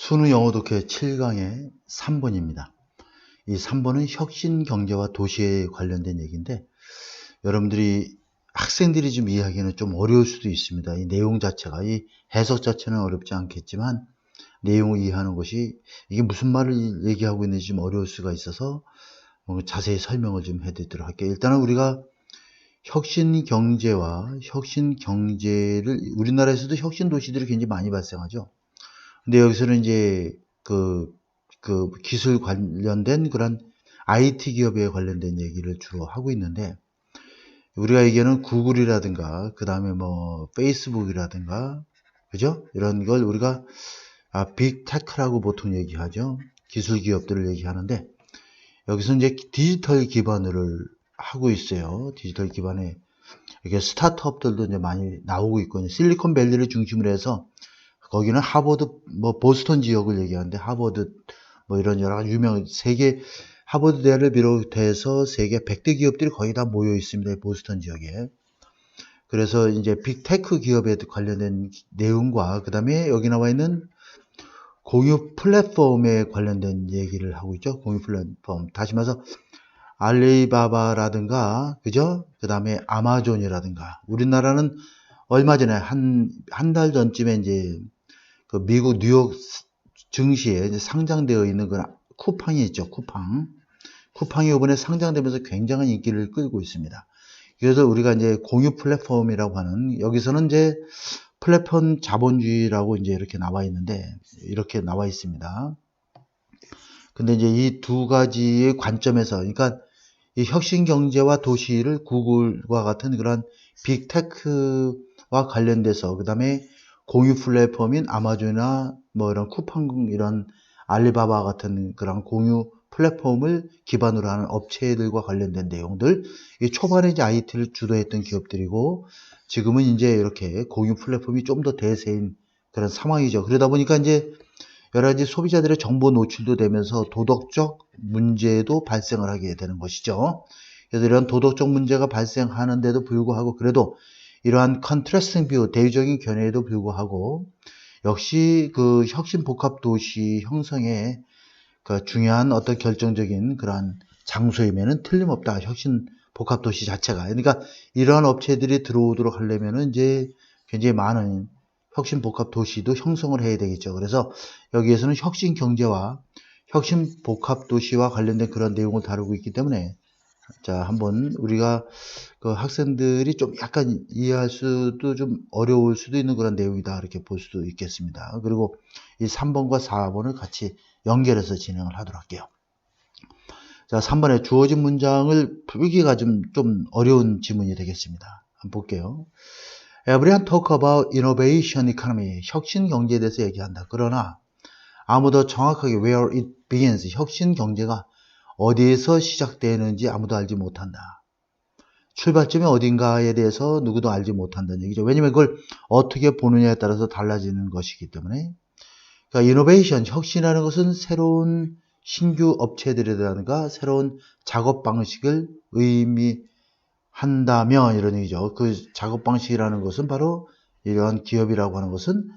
수능 영어 독해 7강의 3번입니다. 이 3번은 혁신 경제와 도시에 관련된 얘기인데 여러분들이 학생들이 좀 이해하기는 좀 어려울 수도 있습니다. 이 내용 자체가 이 해석 자체는 어렵지 않겠지만 내용을 이해하는 것이 이게 무슨 말을 얘기하고 있는지 좀 어려울 수가 있어서 자세히 설명을 좀 해드리도록 할게요. 일단은 우리가 혁신 경제와 혁신 경제를 우리나라에서도 혁신 도시들이 굉장히 많이 발생하죠. 근데 여기서는 이제 그 기술 관련된 그런 IT 기업에 관련된 얘기를 주로 하고 있는데 우리가 얘기하는 구글이라든가 그 다음에 뭐 페이스북이라든가 그죠? 이런 걸 우리가 빅테크라고 보통 얘기하죠. 기술 기업들을 얘기하는데 여기서 이제 디지털 기반을 하고 있어요. 디지털 기반에 이게 스타트업들도 이제 많이 나오고 있거든요. 실리콘밸리를 중심으로 해서 거기는 하버드, 뭐 보스턴 지역을 얘기하는데 하버드 뭐 이런 여러 가지 유명 세계 하버드 대를 비롯해서 세계 100대 기업들이 거의 다 모여 있습니다. 보스턴 지역에. 그래서 이제 빅테크 기업에 관련된 내용과 그 다음에 여기 나와 있는 공유 플랫폼에 관련된 얘기를 하고 있죠. 공유 플랫폼. 다시 말해서 알리바바라든가 그죠? 그 다음에 아마존이라든가 우리나라는 얼마 전에 한 달 전쯤에 이제 그 미국 뉴욕 증시에 상장되어 있는 그런 쿠팡이 있죠. 쿠팡이 이번에 상장되면서 굉장한 인기를 끌고 있습니다. 그래서 우리가 이제 공유 플랫폼이라고 하는 여기서는 이제 플랫폼 자본주의라고 이제 이렇게 나와 있는데 이렇게 나와 있습니다. 근데 이제 이 두 가지의 관점에서 그러니까 이 혁신 경제와 도시를 구글과 같은 그런 빅테크와 관련돼서 그다음에 공유 플랫폼인 아마존이나 뭐 이런 쿠팡 이런 알리바바 같은 그런 공유 플랫폼을 기반으로 하는 업체들과 관련된 내용들 이 초반에 이제 IT를 주도했던 기업들이고 지금은 이제 이렇게 공유 플랫폼이 좀 더 대세인 그런 상황이죠. 그러다 보니까 이제 여러 가지 소비자들의 정보 노출도 되면서 도덕적 문제도 발생을 하게 되는 것이죠. 그래서 이런 도덕적 문제가 발생하는데도 불구하고 그래도 이러한 컨트래스팅 뷰, 대유적인 견해에도 불구하고 역시 그 혁신 복합 도시 형성에 그 중요한 어떤 결정적인 그러한 장소이면은 틀림없다. 혁신 복합 도시 자체가. 그러니까 이러한 업체들이 들어오도록 하려면은 이제 굉장히 많은 혁신 복합 도시도 형성을 해야 되겠죠. 그래서 여기에서는 혁신 경제와 혁신 복합 도시와 관련된 그런 내용을 다루고 있기 때문에 자, 한번 우리가 그 학생들이 좀 약간 이해할 수도 좀 어려울 수도 있는 그런 내용이다. 이렇게 볼 수도 있겠습니다. 그리고 이 3번과 4번을 같이 연결해서 진행을 하도록 할게요. 자, 3번에 주어진 문장을 풀기가 좀 어려운 지문이 되겠습니다. 한번 볼게요. Everyone talk about innovation economy. 혁신 경제에 대해서 얘기한다. 그러나 아무도 정확하게 where it begins. 혁신 경제가 어디에서 시작되는지 아무도 알지 못한다. 출발점이 어딘가에 대해서 누구도 알지 못한다는 얘기죠. 왜냐면 그걸 어떻게 보느냐에 따라서 달라지는 것이기 때문에. 그러니까 이노베이션, 혁신이라는 것은 새로운 신규 업체들이라든가 새로운 작업 방식을 의미한다며 이런 얘기죠. 그 작업 방식이라는 것은 바로 이러한 기업이라고 하는 것은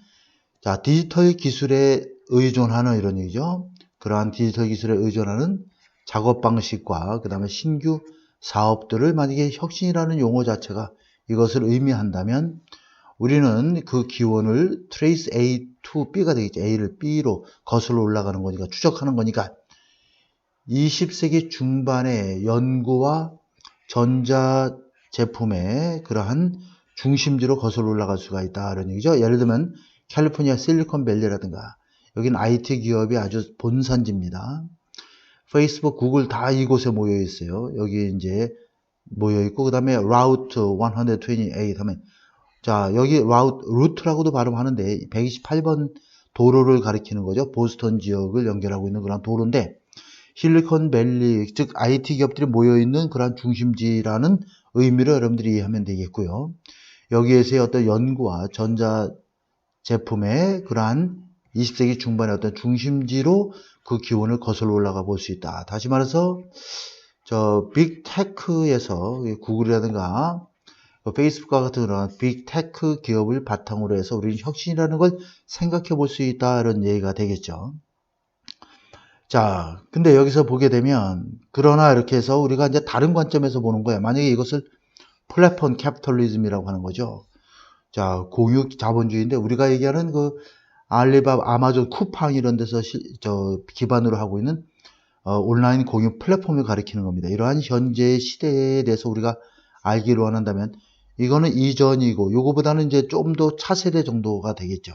자, 디지털 기술에 의존하는 이런 얘기죠. 그러한 디지털 기술에 의존하는 작업 방식과 그 다음에 신규 사업들을 만약에 혁신이라는 용어 자체가 이것을 의미한다면 우리는 그 기원을 trace A to B가 되겠죠. A를 B로 거슬러 올라가는 거니까 추적하는 거니까 20세기 중반의 연구와 전자 제품의 그러한 중심지로 거슬러 올라갈 수가 있다. 이런 얘기죠. 예를 들면 캘리포니아 실리콘밸리라든가 여기는 IT 기업이 아주 본산지입니다. 페이스북, 구글 다 이곳에 모여 있어요. 여기 이제 모여 있고 그 다음에 라우트 128 하면 자 여기 루트라고도 발음하는데 128번 도로를 가리키는 거죠. 보스턴 지역을 연결하고 있는 그런 도로인데 실리콘밸리 즉 IT 기업들이 모여 있는 그런 중심지라는 의미로 여러분들이 이해하면 되겠고요. 여기에서의 어떤 연구와 전자 제품의 그러한 20세기 중반의 어떤 중심지로 그 기원을 거슬러 올라가 볼 수 있다. 다시 말해서 저 빅테크에서 구글이라든가 페이스북과 같은 그런 빅테크 기업을 바탕으로 해서 우리는 혁신이라는 걸 생각해 볼 수 있다, 이런 얘기가 되겠죠. 자, 근데 여기서 보게 되면, 그러나 이렇게 해서 우리가 이제 다른 관점에서 보는 거예요. 만약에 이것을 플랫폼 캐피털리즘이라고 하는 거죠. 자, 공유 자본주의인데 우리가 얘기하는 그 알리바바, 아마존, 쿠팡 이런 데서 기반으로 하고 있는 온라인 공유 플랫폼을 가리키는 겁니다. 이러한 현재의 시대에 대해서 우리가 알기를 원한다면 이거는 이전이고 요거보다는 이제 좀 더 차세대 정도가 되겠죠.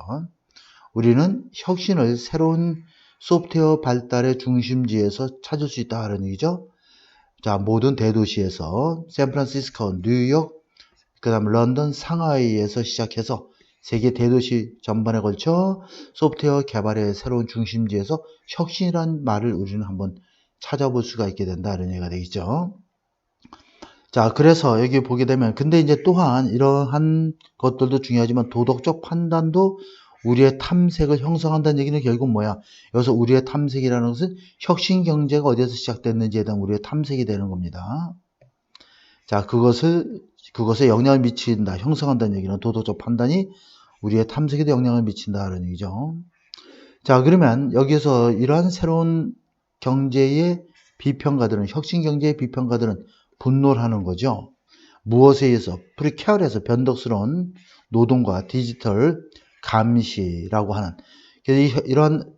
우리는 혁신을 새로운 소프트웨어 발달의 중심지에서 찾을 수 있다는 얘기죠. 자, 모든 대도시에서 샌프란시스코, 뉴욕, 그 다음 런던, 상하이에서 시작해서 세계 대도시 전반에 걸쳐 소프트웨어 개발의 새로운 중심지에서 혁신이란 말을 우리는 한번 찾아볼 수가 있게 된다, 이런 얘기가 되겠죠. 자, 그래서 여기 보게 되면, 근데 이제 또한 이러한 것들도 중요하지만 도덕적 판단도 우리의 탐색을 형성한다는 얘기는 결국 뭐야? 여기서 우리의 탐색이라는 것은 혁신 경제가 어디에서 시작됐는지에 대한 우리의 탐색이 되는 겁니다. 자, 그것에 영향을 미친다, 형성한다는 얘기는 도덕적 판단이 우리의 탐색에도 영향을 미친다는 얘기죠. 자, 그러면 여기서 이러한 새로운 경제의 비평가들은, 혁신 경제의 비평가들은 분노를 하는 거죠. 무엇에 의해서? 프리케어에서 변덕스러운 노동과 디지털 감시라고 하는, 이런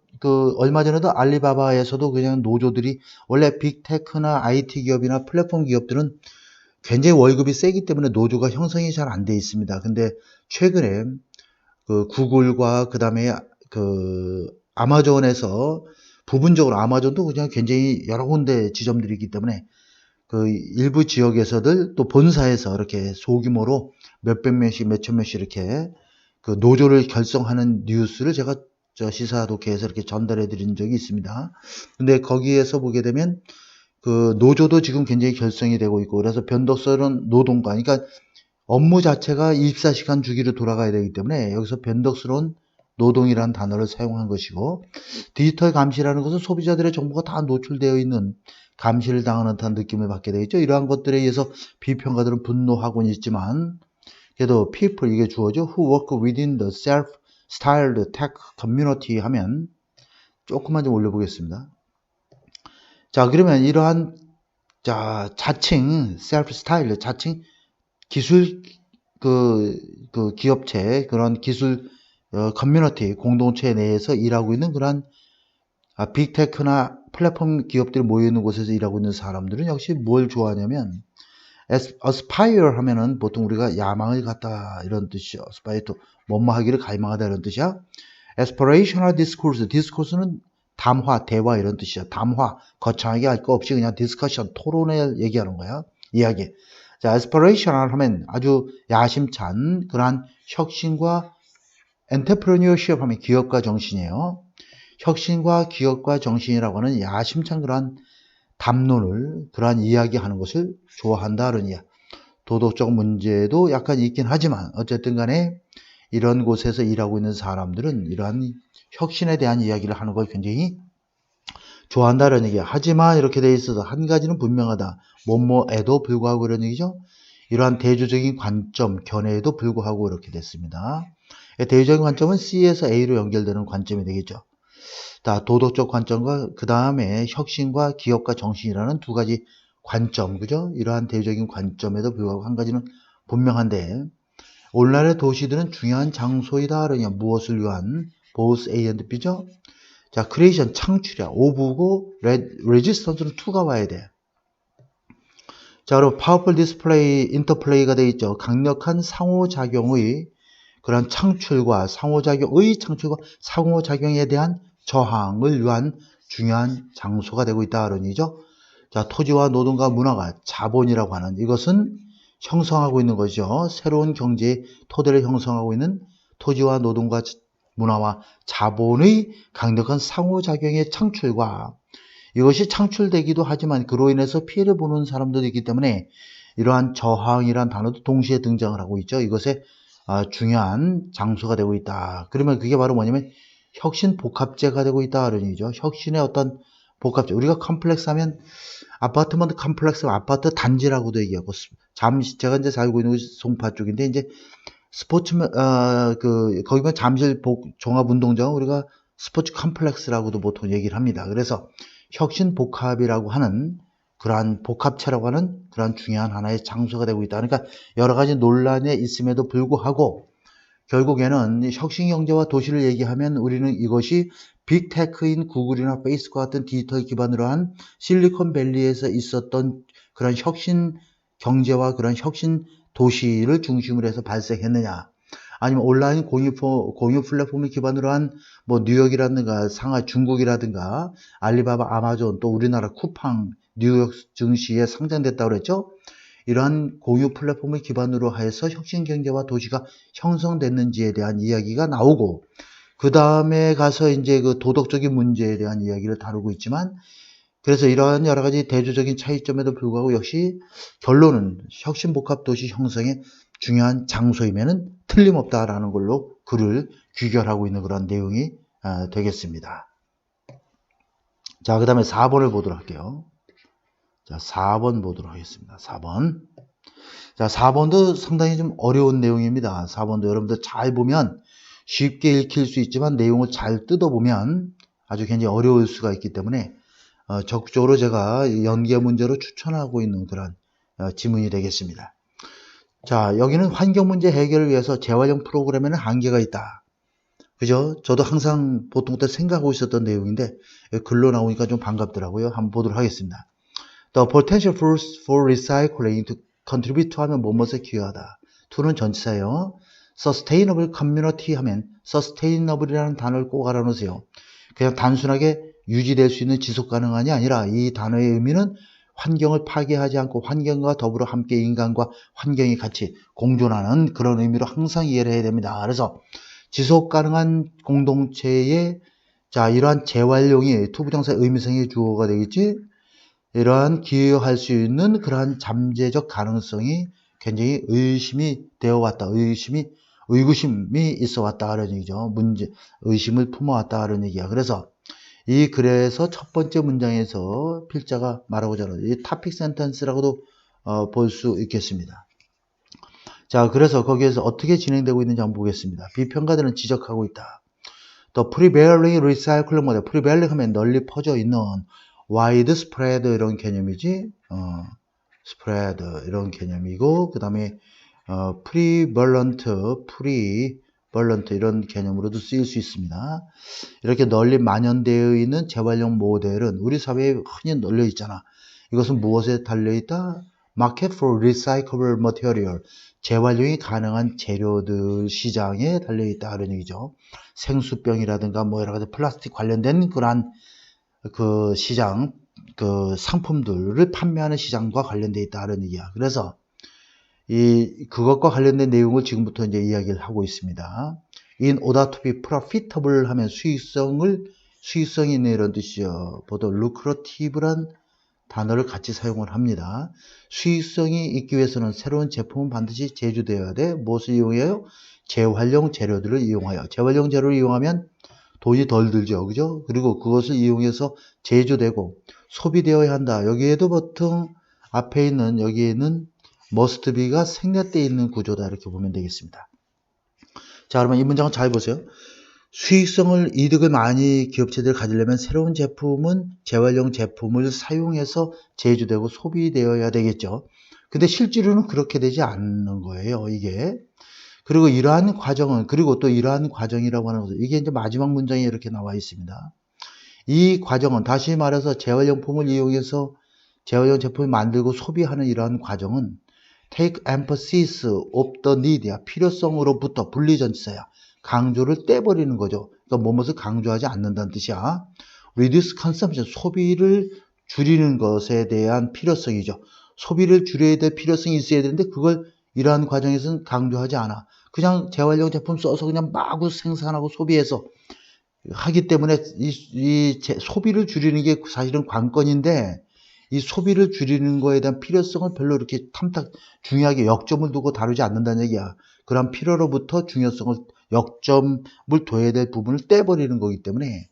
얼마 전에도 알리바바에서도 그냥 노조들이, 원래 빅테크나 IT 기업이나 플랫폼 기업들은 굉장히 월급이 세기 때문에 노조가 형성이 잘 안 돼 있습니다. 근데 최근에 구글과 그 다음에 아마존에서 부분적으로, 아마존도 그냥 굉장히 여러 군데 지점들이 있기 때문에 일부 지역에서들 또 본사에서 이렇게 소규모로 몇백 명씩, 몇천 명씩 이렇게 노조를 결성하는 뉴스를 제가 시사 독해에서 이렇게 전달해 드린 적이 있습니다. 근데 거기에서 보게 되면 노조도 지금 굉장히 결성이 되고 있고, 그래서 변덕스러운 노동과, 그러니까 업무 자체가 24시간 주기로 돌아가야 되기 때문에 여기서 변덕스러운 노동이라는 단어를 사용한 것이고, 디지털 감시라는 것은 소비자들의 정보가 다 노출되어 있는 감시를 당하는 듯한 느낌을 받게 되겠죠. 이러한 것들에 의해서 비평가들은 분노하고는 있지만, 그래도 people, 이게 주어죠. who work within the self-styled tech community 하면 조금만 좀 올려보겠습니다. 자, 그러면 이러한 자칭 self-styled, 자칭 기술 기업체, 그런 기술 커뮤니티 공동체 내에서 일하고 있는 그런 빅테크나 플랫폼 기업들이 모여있는 곳에서 일하고 있는 사람들은 역시 뭘 좋아하냐면, aspire 하면은 보통 우리가 야망을 갖다, 이런 뜻이죠. aspire to 뭐뭐 하기를 갈망하다, 이런 뜻이야. aspirational discourse는 담화, 대화 이런 뜻이야. 담화, 거창하게 할 거 없이 그냥 discussion, 토론을 얘기하는 거야. 이야기. 자, aspirational 하면 아주 야심찬 그러한 혁신과, entrepreneurship 하면 기업가 정신이에요. 혁신과 기업가 정신이라고 하는 야심찬 그러한 담론을, 그러한 이야기하는 것을 좋아한다는 이야. 도덕적 문제도 약간 있긴 하지만 어쨌든 간에 이런 곳에서 일하고 있는 사람들은 이러한 혁신에 대한 이야기를 하는 걸 굉장히 좋아한다는 얘기야. 하지만 이렇게 돼 있어서 한 가지는 분명하다. 뭐뭐에도 불구하고, 이런 얘기죠. 이러한 대조적인 관점, 견해에도 불구하고 이렇게 됐습니다. 대조적인 관점은 C에서 A로 연결되는 관점이 되겠죠. 도덕적 관점과 그 다음에 혁신과 기업가 정신이라는 두 가지 관점, 그죠? 이러한 대조적인 관점에도 불구하고 한 가지는 분명한데, 오늘날의 도시들은 중요한 장소이다. 그러냐, 무엇을 위한? both A and B죠? 자, 크리에이션, 창출이야. O고, 레지스턴스는 2가 와야 돼. 자, 그럼 파워풀 디스플레이, 인터플레이가 되어 있죠. 강력한 상호작용의 그런 창출과 상호작용에 대한 저항을 위한 중요한 장소가 되고 있다, 그런 얘기죠. 자, 토지와 노동과 문화가 자본이라고 하는, 이것은 형성하고 있는 거죠. 새로운 경제의 토대를 형성하고 있는 토지와 노동과 문화와 자본의 강력한 상호작용의 창출과, 이것이 창출되기도 하지만 그로 인해서 피해를 보는 사람들도 있기 때문에 이러한 저항이란 단어도 동시에 등장을 하고 있죠. 이것의 중요한 장소가 되고 있다. 그러면 그게 바로 뭐냐면 혁신 복합제가 되고 있다, 그런 얘기죠. 혁신의 어떤 복합적. 우리가 컴플렉스 하면 아파트먼트 컴플렉스, 아파트 단지라고도 얘기하고, 잠시, 제가 이제 살고 있는 송파 쪽인데, 이제 스포츠맨, 거기만 잠실 종합운동장은 우리가 스포츠 컴플렉스라고도 보통 얘기를 합니다. 그래서 혁신복합이라고 하는 그러한 복합체라고 하는 그러한 중요한 하나의 장소가 되고 있다. 그러니까 여러 가지 논란에 있음에도 불구하고 결국에는 혁신경제와 도시를 얘기하면 우리는 이것이 빅테크인 구글이나 페이스북과 같은 디지털 기반으로 한 실리콘밸리에서 있었던 그런 혁신 경제와 그런 혁신 도시를 중심으로 해서 발생했느냐, 아니면 온라인 공유 플랫폼을 기반으로 한 뭐 뉴욕이라든가 상하이 중국이라든가 알리바바 아마존 또 우리나라 쿠팡 뉴욕 증시에 상장됐다고 그랬죠. 이러한 공유 플랫폼을 기반으로 해서 혁신 경제와 도시가 형성됐는지에 대한 이야기가 나오고, 그 다음에 가서 이제 그 도덕적인 문제에 대한 이야기를 다루고 있지만, 그래서 이러한 여러 가지 대조적인 차이점에도 불구하고 역시 결론은 혁신복합 도시 형성의 중요한 장소임에는 틀림없다라는 걸로 글을 귀결하고 있는 그런 내용이 되겠습니다. 자, 그 다음에 4번을 보도록 할게요. 자, 4번 보도록 하겠습니다. 4번. 자, 4번도 상당히 좀 어려운 내용입니다. 4번도 여러분들 잘 보면 쉽게 읽힐 수 있지만 내용을 잘 뜯어보면 아주 굉장히 어려울 수가 있기 때문에 적극적으로 제가 연계 문제로 추천하고 있는 그런 지문이 되겠습니다. 자, 여기는 환경 문제 해결을 위해서 재활용 프로그램에는 한계가 있다. 그죠? 저도 항상 보통 때 생각하고 있었던 내용인데 글로 나오니까 좀 반갑더라고요. 한번 보도록 하겠습니다. The potential for recycling to contribute to 하면 뭐뭐에 기여하다. to는 전치사예요. sustainable community 하면 sustainable이라는 단어를 꼭 알아놓으세요. 그냥 단순하게 유지될 수 있는 지속 가능한이 아니라 이 단어의 의미는 환경을 파괴하지 않고 환경과 더불어 함께 인간과 환경이 같이 공존하는 그런 의미로 항상 이해를 해야 됩니다. 그래서 지속 가능한 공동체의 자, 이러한 재활용이 투부정사 의미성의 주어가 되겠지. 이러한 기여할 수 있는 그러한 잠재적 가능성이 굉장히 의심이 되어 왔다. 의구심이 있어 왔다. 그런 얘기죠. 의심을 품어왔다. 그런 얘기야. 그래서 그래서 첫 번째 문장에서 필자가 말하고자 하는 이 토픽 센텐스라고도 볼 수 있겠습니다. 자, 그래서 거기에서 어떻게 진행되고 있는지 한번 보겠습니다. 비평가들은 지적하고 있다. 또 prevailing recycle model, prevailing 하면 널리 퍼져 있는 wide spread 이런 개념이지, spread 이런 개념이고, 그 다음에 prevalent 이런 개념으로도 쓰일 수 있습니다. 이렇게 널리 만연되어 있는 재활용 모델은 우리 사회에 흔히 널려 있잖아. 이것은 무엇에 달려있다? Market for recyclable material, 재활용이 가능한 재료들 시장에 달려있다 그런 얘기죠. 생수병이라든가 뭐 여러 가지 플라스틱 관련된 그러한 그 시장, 그 상품들을 판매하는 시장과 관련되어 있다 그런 얘기야. 그래서 그것과 관련된 내용을 지금부터 이제 이야기를 하고 있습니다. In order to be profitable 하면 수익성이 있는 이런 뜻이요. 보통 lucrative란 단어를 같이 사용을 합니다. 수익성이 있기 위해서는 새로운 제품은 반드시 제조되어야 돼. 무엇을 이용해요? 재활용 재료들을 이용하여. 재활용 재료를 이용하면 돈이 덜 들죠. 그죠? 그리고 그것을 이용해서 제조되고 소비되어야 한다. 여기에도 보통 앞에 있는 여기에는 must be가 생략되어 있는 구조다. 이렇게 보면 되겠습니다. 자, 그러면 이 문장을 잘 보세요. 수익성을, 이득을 많이 기업체들이 가지려면 새로운 제품은 재활용 제품을 사용해서 제조되고 소비되어야 되겠죠. 근데 실제로는 그렇게 되지 않는 거예요, 이게. 그리고 이러한 과정은, 그리고 또 이러한 과정이라고 하는 것은, 이게 이제 마지막 문장에 이렇게 나와 있습니다. 이 과정은, 다시 말해서 재활용품을 이용해서 재활용 제품을 만들고 소비하는 이러한 과정은 take emphasis of the need야, 필요성으로부터 분리전치사야. 강조를 떼버리는 거죠. 그러니까 무엇을 강조하지 않는다는 뜻이야. reduce consumption, 소비를 줄이는 것에 대한 필요성이죠. 소비를 줄여야 될 필요성이 있어야 되는데 그걸 이러한 과정에서는 강조하지 않아. 그냥 재활용 제품 써서 그냥 마구 생산하고 소비해서 하기 때문에 소비를 줄이는 게 사실은 관건인데 이 소비를 줄이는 거에 대한 필요성을 별로 이렇게 중요하게 역점을 두고 다루지 않는다는 얘기야. 그런 필요로부터 중요성을 역점을 둬야 될 부분을 떼버리는 거기 때문에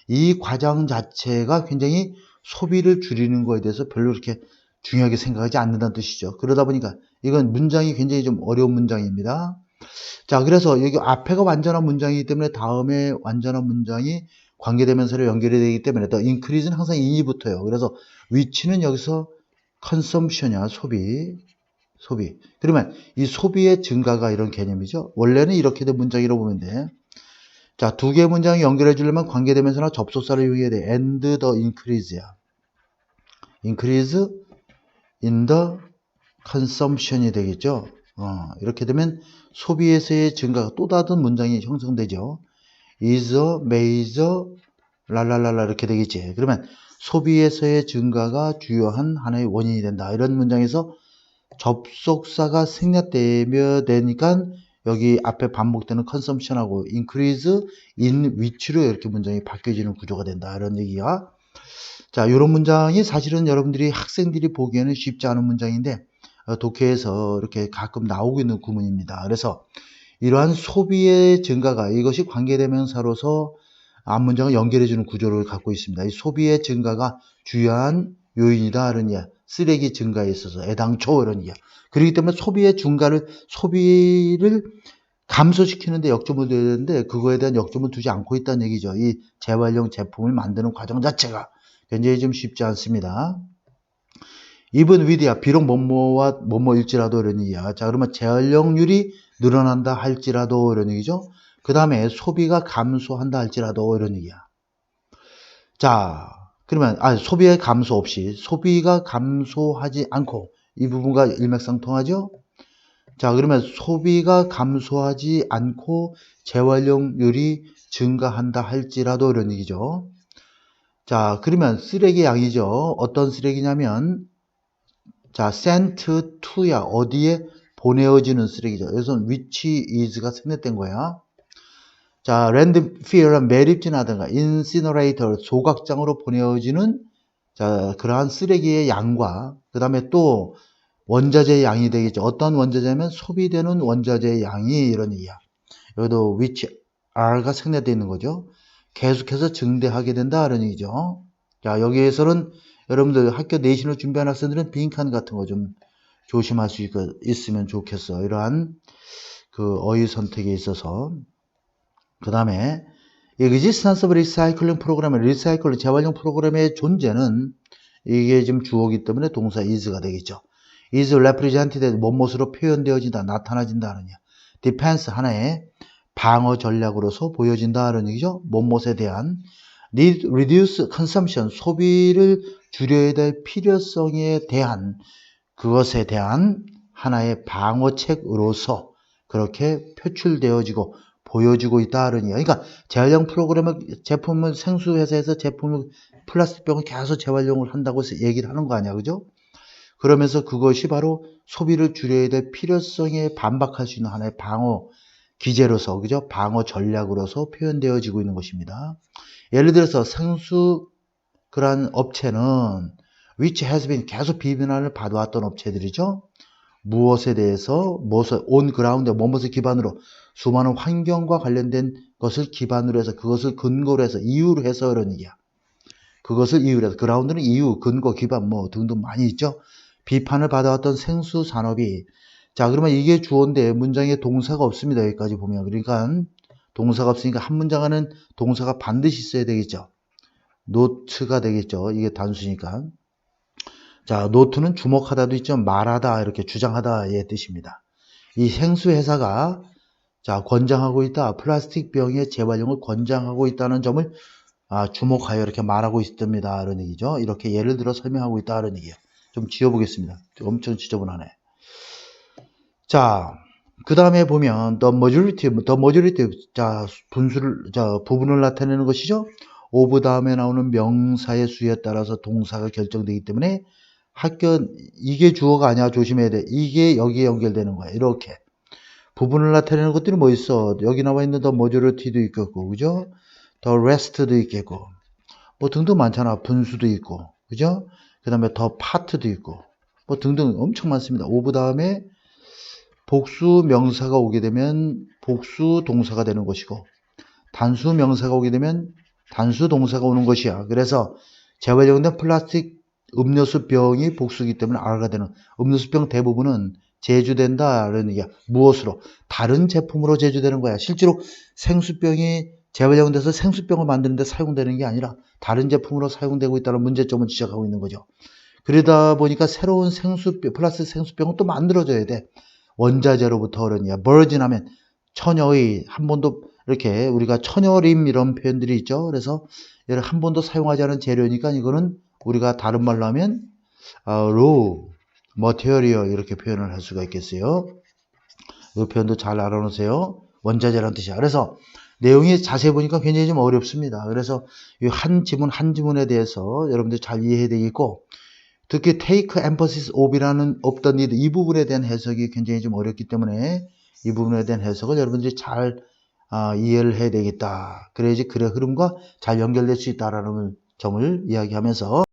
이 과정 자체가 굉장히 소비를 줄이는 거에 대해서 별로 그렇게 중요하게 생각하지 않는다는 뜻이죠. 그러다 보니까 이건 문장이 굉장히 좀 어려운 문장입니다. 자, 그래서 여기 앞에가 완전한 문장이기 때문에 다음에 완전한 문장이 관계대명사로 연결이 되기 때문에 더 increase는 항상 in이 붙어요. 그래서 which는 여기서 consumption이야, 소비. 그러면 이 소비의 증가가 이런 개념이죠. 원래는 이렇게 된 문장이라고 보면 돼. 자, 두 개의 문장이 연결해 주려면 관계대명사나 접속사를 이용해야 돼. and the increase야. increase in the consumption이 되겠죠. 이렇게 되면 소비에서의 증가가 또 다른 문장이 형성되죠. is a major 랄랄랄라 이렇게 되겠지. 그러면 소비에서의 증가가 주요한 하나의 원인이 된다. 이런 문장에서 접속사가 생략되며 되니까 여기 앞에 반복되는 consumption하고 increase in which로 이렇게 문장이 바뀌어지는 구조가 된다. 이런 얘기가. 자, 이런 문장이 사실은 여러분들이 학생들이 보기에는 쉽지 않은 문장인데 독해에서 이렇게 가끔 나오고 있는 구문입니다. 그래서 이러한 소비의 증가가 이것이 관계대명사로서 앞문장을 연결해주는 구조를 갖고 있습니다. 이 소비의 증가가 주요한 요인이다. 이런 이야. 쓰레기 증가에 있어서 애당초 이런 이야. 그렇기 때문에 소비를 감소시키는데 역점을 둬야 되는데 그거에 대한 역점을 두지 않고 있다는 얘기죠. 이 재활용 제품을 만드는 과정 자체가 굉장히 좀 쉽지 않습니다. even with야 비록 뭐뭐와 뭐뭐일지라도 이런 얘기야. 자, 그러면 재활용률이 늘어난다 할지라도 이런 얘기죠. 그 다음에 소비가 감소한다 할지라도 이런 얘기야. 자, 그러면 소비의 감소 없이 소비가 감소하지 않고 이 부분과 일맥상통하죠. 자, 그러면 소비가 감소하지 않고 재활용률이 증가한다 할지라도 이런 얘기죠. 자, 그러면 쓰레기 양이죠. 어떤 쓰레기냐면 자, sent to야. 어디에 보내어지는 쓰레기죠. 여기서는 which is가 생략된 거야. 자, landfill은 매립지나든가 incinerator, 소각장으로 보내어지는 자, 그러한 쓰레기의 양과 그 다음에 또 원자재의 양이 되겠죠. 어떤 원자재냐면 소비되는 원자재의 양이 이런 얘기야. 여기도 which are가 생략되어 있는 거죠. 계속해서 증대하게 된다 이런 얘기죠. 자, 여기에서는 여러분들 학교 내신을 준비하는 학생들은 빈칸 같은 거 좀 조심할 수 있으면 좋겠어. 이러한 그 어휘 선택에 있어서. 그 다음에 existence of recycling 프로그램의 리사이클링 재활용 프로그램의 존재는 이게 지금 주어이기 때문에 동사 is가 되겠죠. is represented 뭐뭇으로 표현되어진다, 나타나진다는 얘기야. defense 하나의 방어 전략으로서 보여진다는 얘기죠. 뭐뭇에 대한 reduce consumption 소비를 줄여야 될 필요성에 대한 그것에 대한 하나의 방어책으로서 그렇게 표출되어지고 보여지고 있다는 얘기야. 그러니까 재활용 프로그램을 제품을 생수회사에서 제품을 플라스틱 병을 계속 재활용을 한다고 해서 얘기를 하는 거 아니야, 그죠? 그러면서 그것이 바로 소비를 줄여야 될 필요성에 반박할 수 있는 하나의 방어 기제로서, 그죠? 방어 전략으로서 표현되어지고 있는 것입니다. 예를 들어서 생수 그런 업체는 which has been 계속 비난을 받아왔던 업체들이죠. 무엇에 대해서 무엇을 on ground 무엇을 기반으로 수많은 환경과 관련된 것을 기반으로 해서 그것을 근거로 해서 이유로 해서 이런 얘기야. 그것을 이유로 해서 그라운드는 이유, 근거, 기반 뭐 등등 많이 있죠. 비판을 받아왔던 생수 산업이 자 그러면 이게 주어인데 문장에 동사가 없습니다. 여기까지 보면 그러니까 동사가 없으니까 한 문장 안에는 동사가 반드시 있어야 되겠죠. 노트가 되겠죠. 이게 단수니까. 자, 노트는 주목하다도 있죠. 말하다, 이렇게 주장하다의 뜻입니다. 이 생수회사가 자, 권장하고 있다. 플라스틱 병의 재활용을 권장하고 있다는 점을 주목하여 이렇게 말하고 있습니다. 이런 얘기죠. 이렇게 예를 들어 설명하고 있다. 이런 얘기예요. 좀 지어보겠습니다. 엄청 지저분하네. 자, 그 다음에 보면 the majority 자, 부분을 나타내는 것이죠. of 다음에 나오는 명사의 수에 따라서 동사가 결정되기 때문에 이게 주어가 아니야. 조심해야 돼. 이게 여기에 연결되는 거야. 이렇게. 부분을 나타내는 것들이 뭐 있어? 여기 나와 있는 the majority도 있겠고, 그죠? the rest도 있겠고, 뭐 등등 많잖아. 분수도 있고, 그죠? 그 다음에 the part도 있고, 뭐 등등 엄청 많습니다. of 다음에 복수 명사가 오게 되면 복수 동사가 되는 것이고, 단수 명사가 오게 되면 단수 동사가 오는 것이야. 그래서 재활용된 플라스틱 음료수 병이 복수기 때문에 R가 되는 음료수 병 대부분은 제조된다라는 얘기야. 무엇으로? 다른 제품으로 제조되는 거야. 실제로 생수병이 재활용돼서 생수병을 만드는 데 사용되는 게 아니라 다른 제품으로 사용되고 있다는 문제점을 지적하고 있는 거죠. 그러다 보니까 새로운 생수병, 플라스틱 생수병을 또 만들어줘야 돼. 원자재로부터 그러냐. 버진 하면 처녀의, 한 번도 이렇게 우리가 처녀림 이런 표현들이 있죠. 그래서 한 번도 사용하지 않은 재료니까 이거는 우리가 다른 말로 하면 raw material 이렇게 표현을 할 수가 있겠어요. 이 표현도 잘 알아놓으세요. 원자재라는 뜻이야. 그래서 내용이 자세히 보니까 굉장히 좀 어렵습니다. 그래서 이 한 지문 한 지문에 대해서 여러분들 잘 이해해야 되겠고, 특히 take emphasis of이라는 of the need 이 부분에 대한 해석이 굉장히 좀 어렵기 때문에 이 부분에 대한 해석을 여러분들이 잘 이해를 해야 되겠다. 그래야지 글의 흐름과 잘 연결될 수 있다라는 점을 이야기하면서